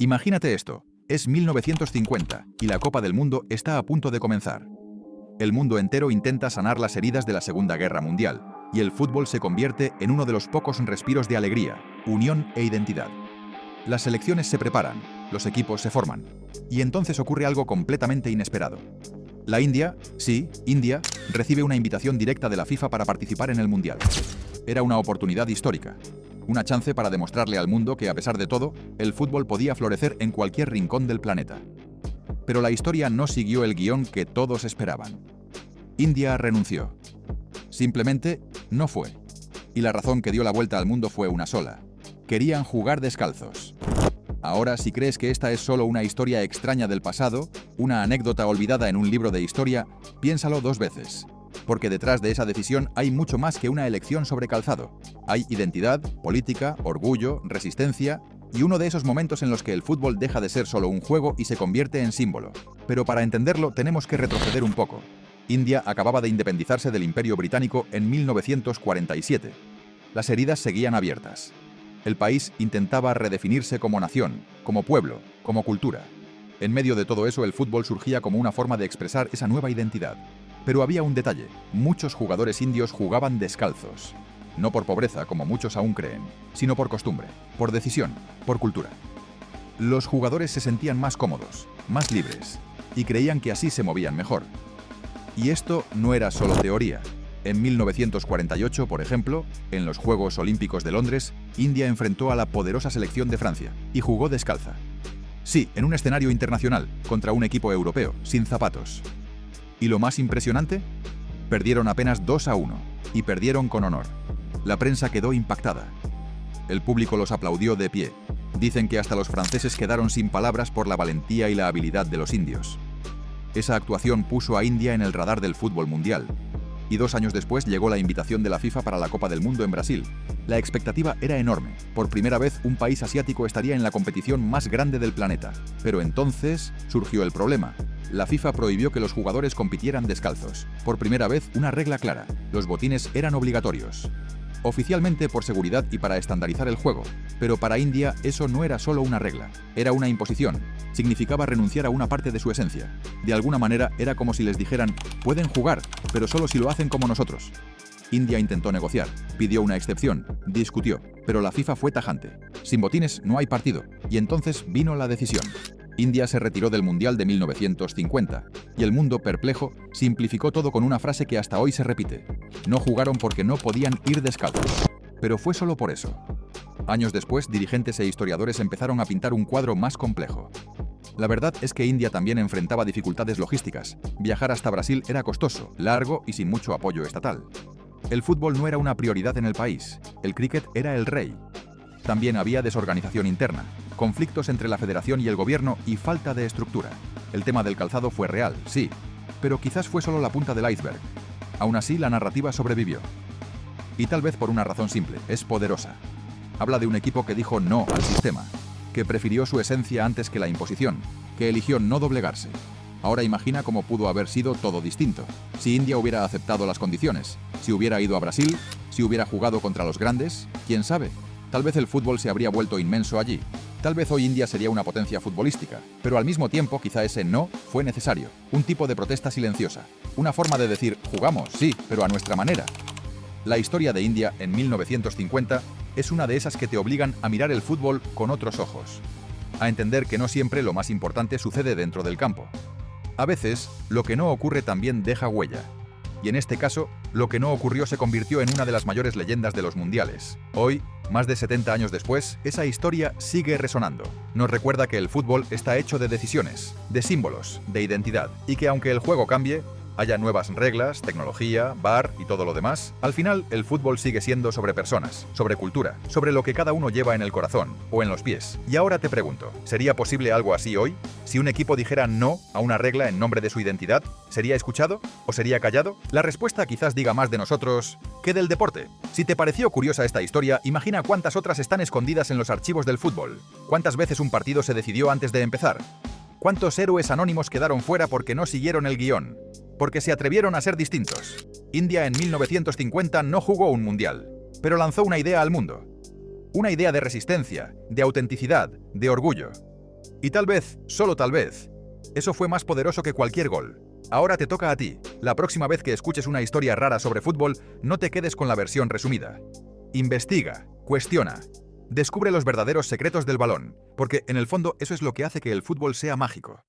Imagínate esto, es 1950 y la Copa del Mundo está a punto de comenzar. El mundo entero intenta sanar las heridas de la Segunda Guerra Mundial, y el fútbol se convierte en uno de los pocos respiros de alegría, unión e identidad. Las selecciones se preparan, los equipos se forman, y entonces ocurre algo completamente inesperado. La India, sí, India, recibe una invitación directa de la FIFA para participar en el Mundial. Era una oportunidad histórica, una chance para demostrarle al mundo que, a pesar de todo, el fútbol podía florecer en cualquier rincón del planeta. Pero la historia no siguió el guión que todos esperaban. India renunció. Simplemente no fue. Y la razón que dio la vuelta al mundo fue una sola. Querían jugar descalzos. Ahora, si crees que esta es solo una historia extraña del pasado, una anécdota olvidada en un libro de historia, piénsalo dos veces. Porque detrás de esa decisión hay mucho más que una elección sobre calzado. Hay identidad, política, orgullo, resistencia y uno de esos momentos en los que el fútbol deja de ser solo un juego y se convierte en símbolo. Pero para entenderlo tenemos que retroceder un poco. India acababa de independizarse del Imperio Británico en 1947. Las heridas seguían abiertas. El país intentaba redefinirse como nación, como pueblo, como cultura. En medio de todo eso, el fútbol surgía como una forma de expresar esa nueva identidad. Pero había un detalle: muchos jugadores indios jugaban descalzos. No por pobreza, como muchos aún creen, sino por costumbre, por decisión, por cultura. Los jugadores se sentían más cómodos, más libres, y creían que así se movían mejor. Y esto no era solo teoría. En 1948, por ejemplo, en los Juegos Olímpicos de Londres, India enfrentó a la poderosa selección de Francia y jugó descalza. Sí, en un escenario internacional, contra un equipo europeo, sin zapatos. ¿Y lo más impresionante? Perdieron apenas 2-1, y perdieron con honor. La prensa quedó impactada. El público los aplaudió de pie. Dicen que hasta los franceses quedaron sin palabras por la valentía y la habilidad de los indios. Esa actuación puso a India en el radar del fútbol mundial. Y 2 años después llegó la invitación de la FIFA para la Copa del Mundo en Brasil. La expectativa era enorme. Por primera vez, un país asiático estaría en la competición más grande del planeta. Pero entonces surgió el problema. La FIFA prohibió que los jugadores compitieran descalzos. Por primera vez, una regla clara: los botines eran obligatorios. Oficialmente por seguridad y para estandarizar el juego, pero para India eso no era solo una regla, era una imposición. Significaba renunciar a una parte de su esencia. De alguna manera era como si les dijeran: pueden jugar, pero solo si lo hacen como nosotros. India intentó negociar, pidió una excepción, discutió, pero la FIFA fue tajante: sin botines no hay partido, y entonces vino la decisión. India se retiró del Mundial de 1950, y el mundo, perplejo, simplificó todo con una frase que hasta hoy se repite: no jugaron porque no podían ir descalzos. Pero fue solo por eso. Años después, dirigentes e historiadores empezaron a pintar un cuadro más complejo. La verdad es que India también enfrentaba dificultades logísticas. Viajar hasta Brasil era costoso, largo y sin mucho apoyo estatal. El fútbol no era una prioridad en el país, el cricket era el rey. También había desorganización interna, conflictos entre la federación y el gobierno y falta de estructura. El tema del calzado fue real, sí, pero quizás fue solo la punta del iceberg. Aún así, la narrativa sobrevivió. Y tal vez por una razón simple: es poderosa. Habla de un equipo que dijo no al sistema, que prefirió su esencia antes que la imposición, que eligió no doblegarse. Ahora imagina cómo pudo haber sido todo distinto, si India hubiera aceptado las condiciones, si hubiera ido a Brasil, si hubiera jugado contra los grandes, quién sabe. Tal vez el fútbol se habría vuelto inmenso allí. Tal vez hoy India sería una potencia futbolística, pero al mismo tiempo quizá ese no fue necesario, un tipo de protesta silenciosa, una forma de decir: jugamos, sí, pero a nuestra manera. La historia de India en 1950 es una de esas que te obligan a mirar el fútbol con otros ojos, a entender que no siempre lo más importante sucede dentro del campo. A veces, lo que no ocurre también deja huella. Y en este caso, lo que no ocurrió se convirtió en una de las mayores leyendas de los mundiales. Hoy, más de 70 años después, esa historia sigue resonando. Nos recuerda que el fútbol está hecho de decisiones, de símbolos, de identidad, y que aunque el juego cambie, haya nuevas reglas, tecnología, VAR y todo lo demás, al final el fútbol sigue siendo sobre personas, sobre cultura, sobre lo que cada uno lleva en el corazón o en los pies. Y ahora te pregunto, ¿sería posible algo así hoy? Si un equipo dijera no a una regla en nombre de su identidad, ¿sería escuchado o sería callado? La respuesta quizás diga más de nosotros que del deporte. Si te pareció curiosa esta historia, imagina cuántas otras están escondidas en los archivos del fútbol. ¿Cuántas veces un partido se decidió antes de empezar? ¿Cuántos héroes anónimos quedaron fuera porque no siguieron el guión? Porque se atrevieron a ser distintos. India en 1950 no jugó un mundial, pero lanzó una idea al mundo. Una idea de resistencia, de autenticidad, de orgullo. Y tal vez, solo tal vez, eso fue más poderoso que cualquier gol. Ahora te toca a ti. La próxima vez que escuches una historia rara sobre fútbol, no te quedes con la versión resumida. Investiga, cuestiona, descubre los verdaderos secretos del balón, porque en el fondo eso es lo que hace que el fútbol sea mágico.